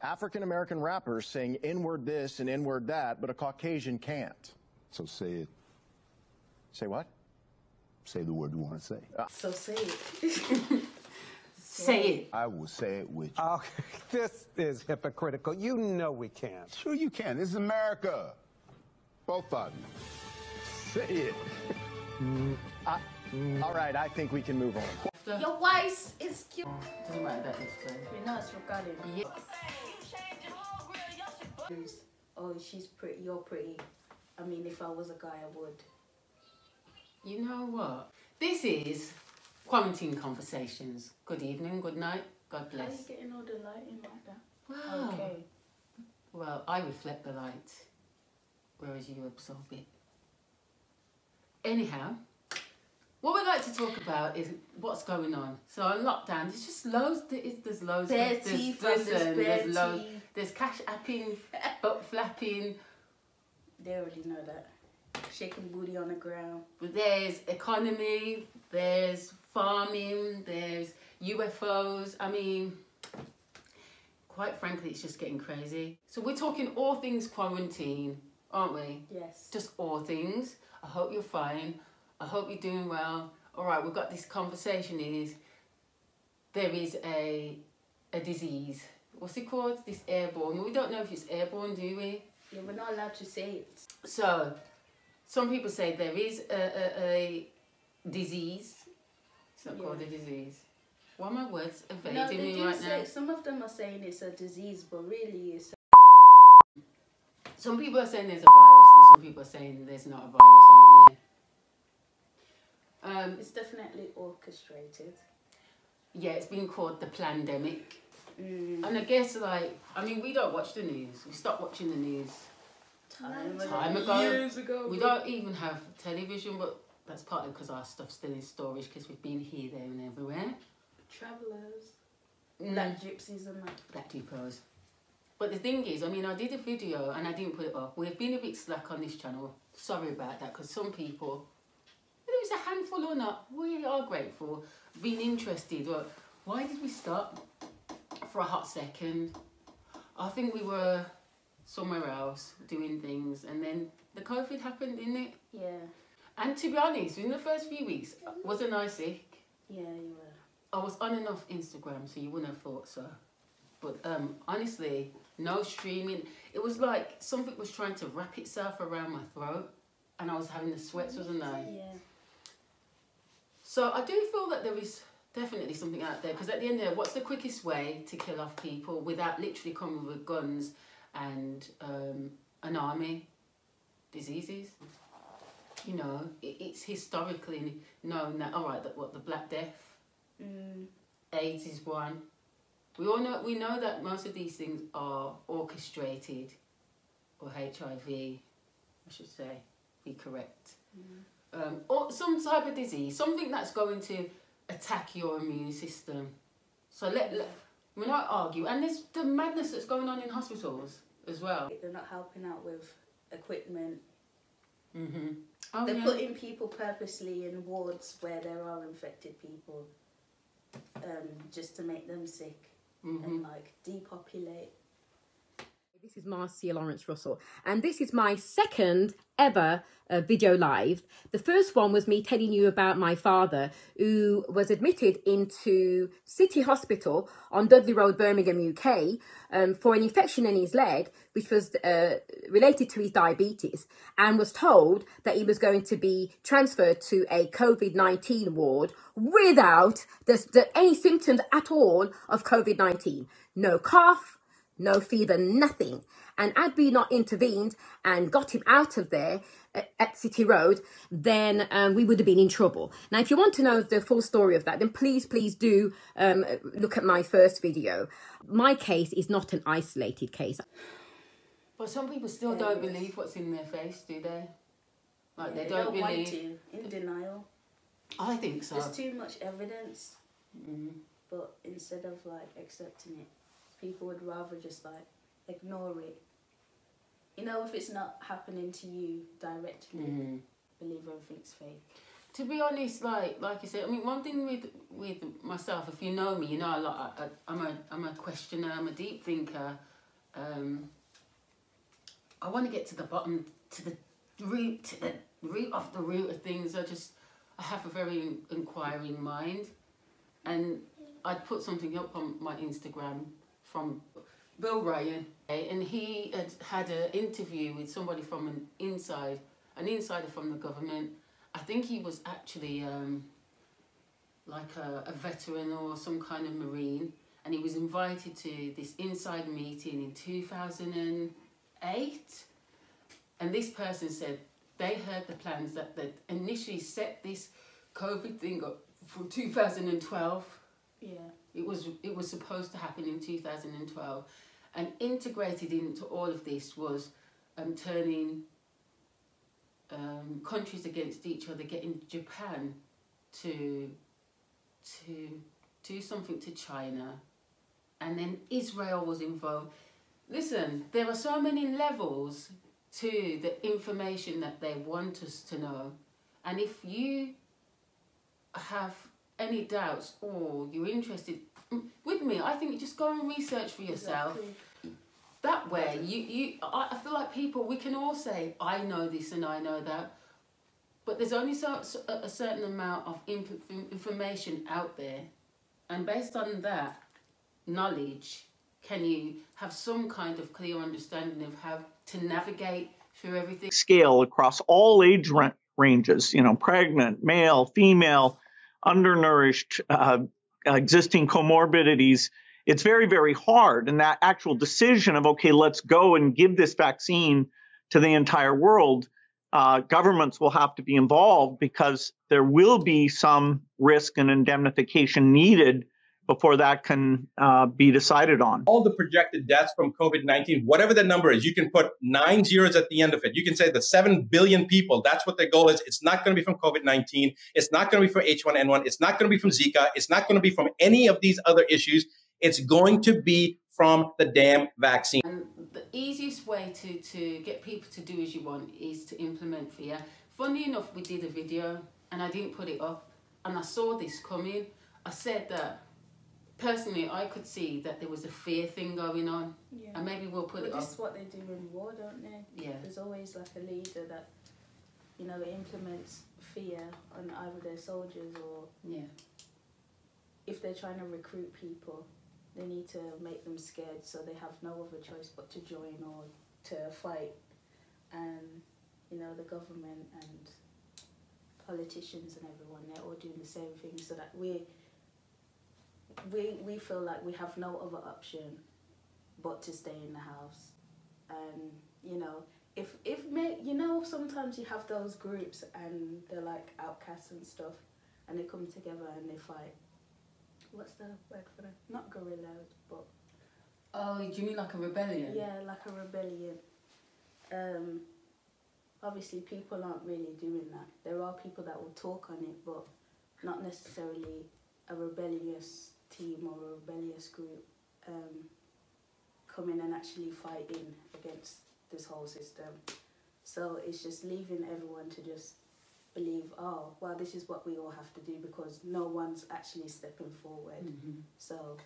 African-American rappers sing N-word this and N-word that, but a Caucasian can't. So say it. Say what? Say the word you want to say. So say it. Say it. I will say it with you. Okay, this is hypocritical. You know we can't. Sure you can. This is America. Both of you. Say it. All right, I think we can move on. Your voice is cute. Doesn't matter that it's good. You know it's regarding. Yeah. Oh, she's pretty, you're pretty. I mean, if I was a guy, I would. You know what? This is Quarantine Conversations. Good evening, good night, God How are you bless. getting all the lighting like that? Wow. Okay. Well, I reflect the light, whereas you absorb it. Anyhow, what we'd like to talk about is what's going on. So on lockdown, there's just loads. There's loads. Bare teeth, there's loads. There's cash apping, butt flapping. They already know that. Shaking booty on the ground. There's economy. There's farming. There's UFOs. I mean, quite frankly, it's just getting crazy. So we're talking all things quarantine, aren't we? Yes. Just all things. I hope you're fine. I hope you're doing well. All right, we've got this conversation is there is a disease. What's it called? This airborne. We don't know if it's airborne, do we? Yeah, we're not allowed to say it. So, some people say there is a disease. It's not called a disease. Why are my words evading me right now? Some of them are saying it's a disease, but really it's Some people are saying there's a virus, and some people are saying there's not a virus, aren't there? it's definitely orchestrated. Yeah, it's been called the pandemic. And I guess, like, I mean, we don't watch the news. We stopped watching the news time ago. Years ago. We don't even have television, but that's partly because our stuff's still in storage because we've been here, there and everywhere. Travellers. Black gypsies and that. Black depots. But the thing is, I mean, I did a video and I didn't put it up. We've been a bit slack on this channel. Sorry about that, because some people, whether it's a handful or not, we are grateful, being interested. But why did we stop for a hot second? I think we were somewhere else doing things, and then the COVID happened, didn't it? Yeah. And to be honest, in the first few weeks, wasn't I sick? Yeah, you were. I was on and off Instagram, so you wouldn't have thought so. But honestly, no streaming. It was like something was trying to wrap itself around my throat, and I was having the sweats, wasn't I? Yeah. So I do feel that there is definitely something out there, because at the end of the day, what's the quickest way to kill off people without literally coming with guns and an army? Diseases. You know, it's historically known that, all right, that what the Black Death, AIDS is one. We know that most of these things are orchestrated, or HIV, I should say, be correct. Or some type of disease, something that's going to attack your immune system. So we're not argue, and there's the madness that's going on in hospitals as well. They're not helping out with equipment. Oh, They're putting people purposely in wards where there are infected people, just to make them sick and like depopulate. This is Marcia Lawrence Russell, and this is my second ever video live. The first one was me telling you about my father, who was admitted into City Hospital on Dudley Road, Birmingham, UK, for an infection in his leg, which was related to his diabetes, and was told that he was going to be transferred to a COVID-19 ward without any symptoms at all of COVID-19. No cough, no fever, nothing. And had we not intervened and got him out of there at City Road, then we would have been in trouble. Now, if you want to know the full story of that, then please do look at my first video. My case is not an isolated case. But some people still don't believe what's in their face, do they? Like, Yeah, they don't believe. want to, in denial. I think so. There's too much evidence, but instead of like accepting it, people would rather just like ignore it. You know, if it's not happening to you directly, believe everything's fake. To be honest, like you said, I mean, one thing with myself, if you know me, you know a lot. I'm a questioner. I'm a deep thinker. I want to get to the bottom, to the root of things. I have a very inquiring mind, and I'd put something up on my Instagram from Bill Ryan, and he had an interview with somebody from an insider from the government. I think he was actually like a veteran or some kind of Marine, and he was invited to this inside meeting in 2008, and this person said they heard the plans that they initially set this COVID thing up for 2012. Yeah. It was supposed to happen in 2012, and integrated into all of this was turning countries against each other, getting Japan to do something to China, and then Israel was involved. Listen, there are so many levels to the information that they want us to know, and if you have any doubts or you're interested with me, I think you just go and research for yourself. Exactly. That way, I feel like people, we can all say, I know this and I know that, but there's only a certain amount of information out there, and based on that knowledge, can you have some kind of clear understanding of how to navigate through everything? Scale across all age ranges, pregnant, male, female, undernourished, existing comorbidities. It's very, very hard. And that actual decision of, okay, let's go and give this vaccine to the entire world, governments will have to be involved, because there will be some risk and indemnification needed before that can be decided on. All the projected deaths from COVID-19, whatever the number is, you can put 9 zeros at the end of it. You can say the 7 billion people, that's what their goal is. It's not going to be from COVID-19. It's not going to be from H1N1. It's not going to be from Zika. It's not going to be from any of these other issues. It's going to be from the damn vaccine. And the easiest way to get people to do as you want is to implement fear. Funny enough, we did a video and I didn't put it up, and I saw this coming. I said that personally I could see that there was a fear thing going on, and maybe we'll put it up. This is what they do in war, don't they? Yeah. There's always like a leader that, implements fear on either their soldiers, or if they're trying to recruit people, they need to make them scared so they have no other choice but to join or to fight. And, the government and politicians and everyone, they're all doing the same thing, so that we feel like we have no other option but to stay in the house. And, sometimes you have those groups and they're like outcasts and stuff, and they come together and they fight. What's the word for them? Not guerrillas, but... Oh, do you mean like a rebellion? Yeah, like a rebellion. Obviously, people aren't really doing that. There are people that will talk on it, but not necessarily a rebellious team or a rebellious group coming and actually fighting against this whole system. So it's just leaving everyone to just believe, oh, well, this is what we all have to do, because no one's actually stepping forward. So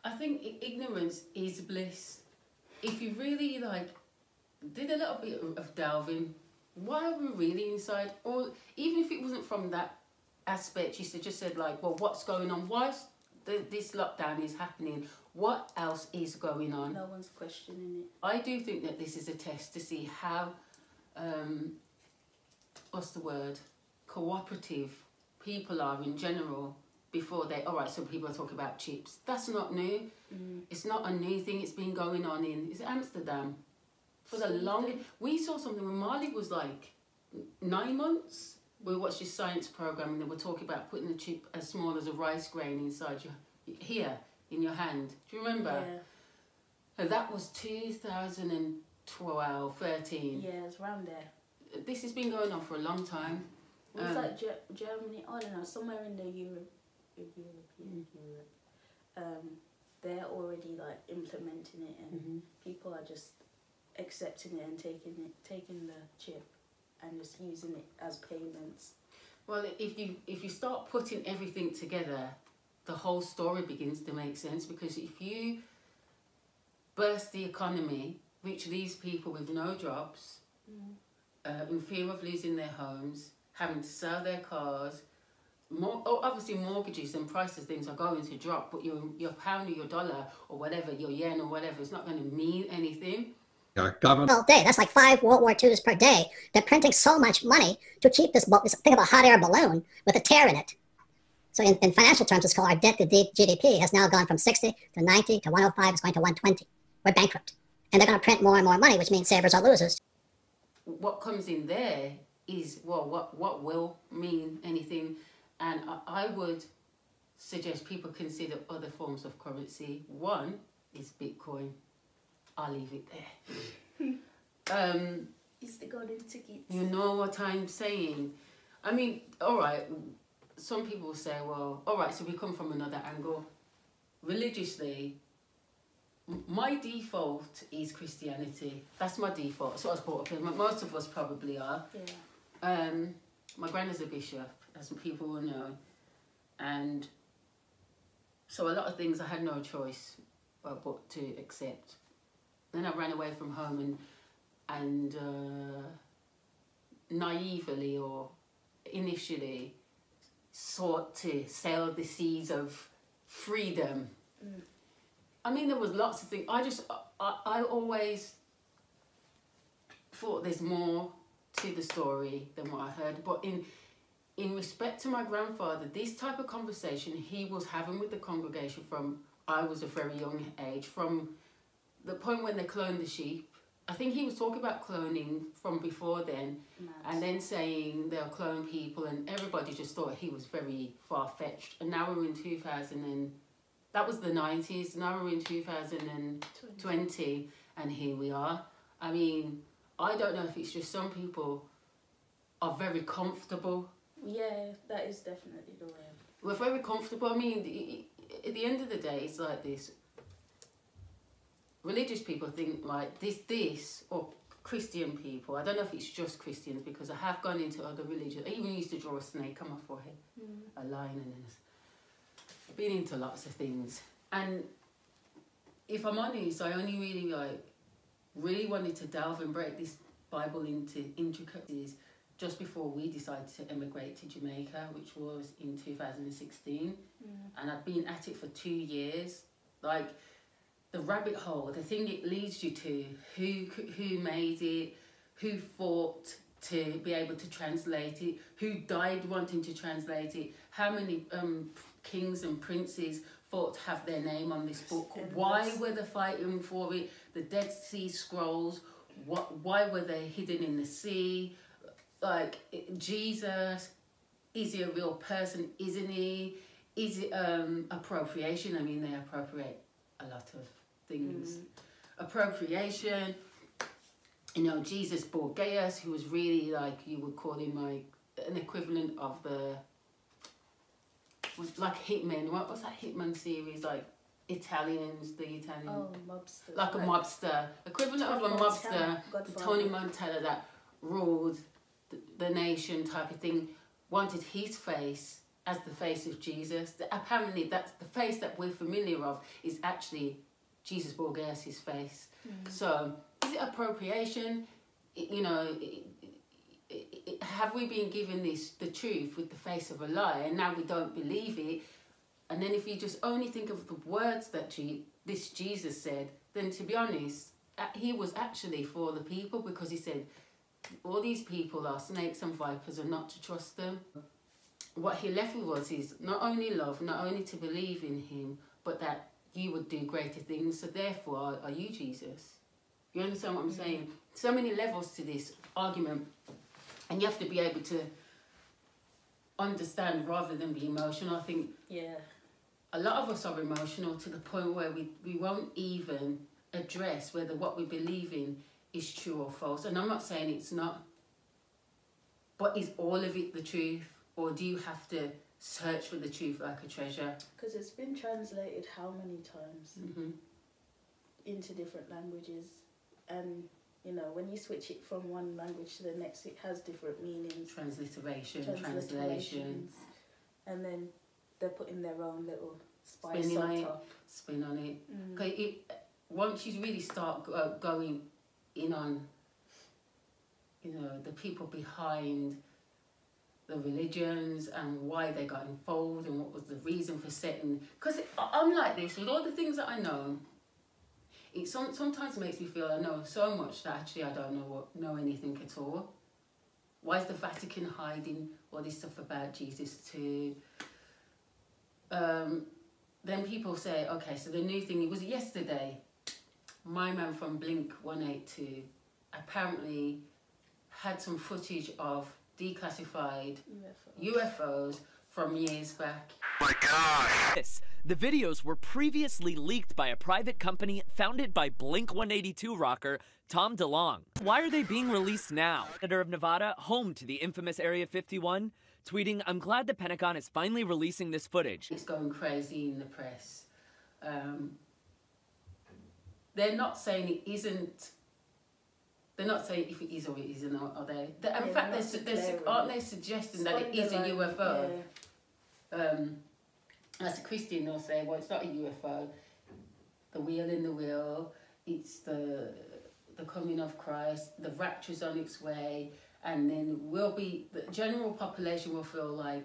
I think ignorance is bliss. If you really did a little bit of delving, why are we really inside? Or even if it wasn't from that aspect, you just said well, what's going on? Why this lockdown is happening? What else is going on? No one's questioning it. I do think that this is a test to see how what's the word, cooperative people are in general before they, all right, so people are talking about chips. That's not new. It's not a new thing. It's been going on is it Amsterdam? For the longest, we saw something when Marley was 9 months. We watched this science program and they were talking about putting a chip as small as a rice grain inside here in your hand. Do you remember? Yeah. And that was 2012, 13. Yeah, it's around there. This has been going on for a long time. It was Germany, I don't know, somewhere in the Europe. They're already implementing it, and people are just accepting it and taking the chip and just using it as payments. Well, if you start putting everything together, the whole story begins to make sense, because if you burst the economy, which leaves people with no jobs, in fear of losing their homes, having to sell their cars. Obviously mortgages and prices of things are going to drop, but your pound or your dollar or whatever, your yen or whatever, it's not going to mean anything. Government all day. That's like 5 World War IIs per day. They're printing so much money to keep this think of a hot air balloon with a tear in it. So in financial terms, it's called our debt to GDP has now gone from 60 to 90 to 105. It's going to 120. We're bankrupt. And they're going to print more and more money, which means savers are losers. What comes in there is, well, what will mean anything. And I would suggest people consider other forms of currency. One is Bitcoin. I'll leave it there. It's the golden ticket. You know what I'm saying? I mean, all right, some people will say, well, all right, so we come from another angle. Religiously, my default is Christianity. That's my default. That's what I was brought up in. Most of us probably are. Yeah. My granddad's a bishop, as people will know. And so a lot of things I had no choice but to accept. Then I ran away from home and naively or initially sought to sail the seas of freedom. I mean, there was lots of things. I always thought there's more to the story than what I heard. But in respect to my grandfather, this type of conversation he was having with the congregation from I was a very young age, from the point when they cloned the sheep. I think he was talking about cloning from before then, and then saying they'll clone people, and everybody just thought he was very far-fetched. And now we're in 2000 and that was the 90s. Now we're in 2020 and here we are. I mean, I don't know if it's just some people are very comfortable. Yeah, that is definitely the way. We're very comfortable. I mean, at the end of the day, it's like this. Religious people think like this, or Christian people. I don't know if it's just Christians, because I have gone into other religions. I even used to draw a snake on my forehead, a lion, and then I've been into lots of things. And if I'm honest, I only really wanted to delve and break this Bible into intricacies just before we decided to emigrate to Jamaica, which was in 2016. And I've been at it for 2 years. Like, the rabbit hole, the thing it leads you to, who made it, who fought to be able to translate it, who died wanting to translate it, how many kings and princes fought to have their name on this book, why were they fighting for it, the Dead Sea Scrolls, why were they hidden in the sea, like Jesus, is he a real person, isn't he, is it appropriation? I mean, they appropriate a lot of things. Appropriation, you know, Jesus Borgias, who was really like, you would call him like an equivalent of the, like Hitman. What was that Hitman series? Like Italians, the Italian. Oh, mobster. Like a mobster. Equivalent of a mobster, Tony Montana, that ruled the nation type of thing, wanted his face as the face of Jesus. Apparently that's the face that we're familiar of is actually Jesus Borges' face. So is it appropriation? You know, have we been given the truth with the face of a lie, and now we don't believe it? And then if you just only think of the words that this Jesus said, then to be honest, he was actually for the people, because he said, all these people are snakes and vipers and not to trust them. What he left with us is not only love, not only to believe in him, but that you would do greater things. So therefore, are you Jesus? You understand what I'm saying? So many levels to this argument, and you have to be able to understand rather than be emotional. I think a lot of us are emotional to the point where we won't even address whether what we believe in is true or false. And I'm not saying it's not, but is all of it the truth? Or do you have to search for the truth like a treasure? Because it's been translated how many times into different languages, and you know, when you switch it from one language to the next, it has different meanings. Translation, and then they're putting their own little spice on top. Spin on it. once you really start going in on, you know, the people behind the religions and why they got involved and what was the reason for setting, because I'm like this with all the things that I know. It sometimes makes me feel I know so much that actually I don't know anything at all. Why is the Vatican hiding all this stuff about Jesus too? Then people say, okay, so the new thing, it was yesterday, my man from Blink 182 apparently had some footage of declassified UFOs from years back. Oh my gosh! The videos were previously leaked by a private company founded by Blink 182 rocker Tom DeLonge. Why are they being released now? Senator of Nevada, home to the infamous Area 51, tweeting, "I'm glad the Pentagon is finally releasing this footage." It's going crazy in the press. They're not saying it isn't. They're not saying if it is or it isn't, are they? In fact, aren't they suggesting that it is a UFO? Yeah. As a Christian, they'll say, well, it's not a UFO. The wheel in the wheel, it's the coming of Christ, the rapture's on its way, and then the general population will feel like,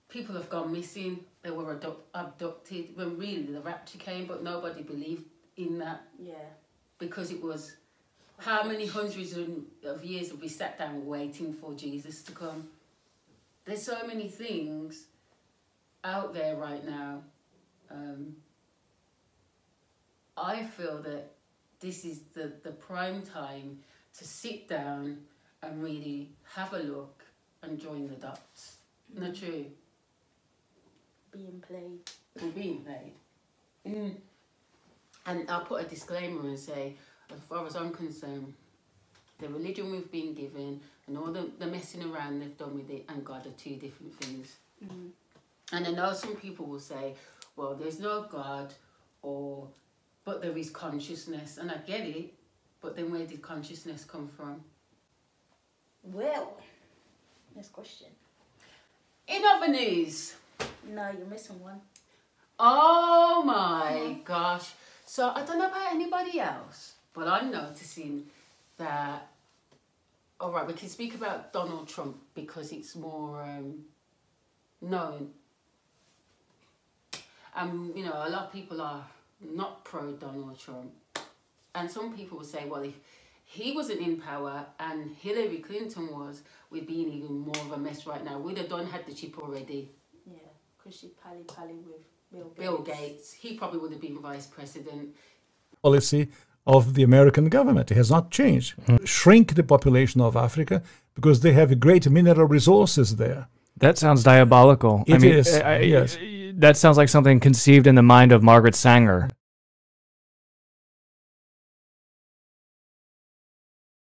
people have gone missing, they were abducted, when really the rapture came, but nobody believed in that. Yeah. Because it was, how many hundreds of years have we sat down waiting for Jesus to come? There's so many things out there right now. I feel that this is the prime time to sit down and really have a look and join the dots. Not true? Being played. We're being played. And I'll put a disclaimer and say, as far as I'm concerned, the religion we've been given and all the messing around they've done with it and God are two different things. Mm-hmm. And I know some people will say, well, there's no God, but there is consciousness. And I get it, but then where did consciousness come from? Well, next question. In other news. No, you're missing one. Oh my gosh. So I don't know about anybody else, but I'm noticing that, all right, we can speak about Donald Trump because it's more known. You know, a lot of people are not pro-Donald Trump. And some people will say, well, if he wasn't in power and Hillary Clinton was, we'd be in even more of a mess right now. We'd have had the chip already. Yeah, because she pally with Bill Gates. He probably would have been vice president. Policy of the American government. It has not changed. Shrink the population of Africa because they have great mineral resources there. That sounds diabolical. It is. Yes. That sounds like something conceived in the mind of Margaret Sanger.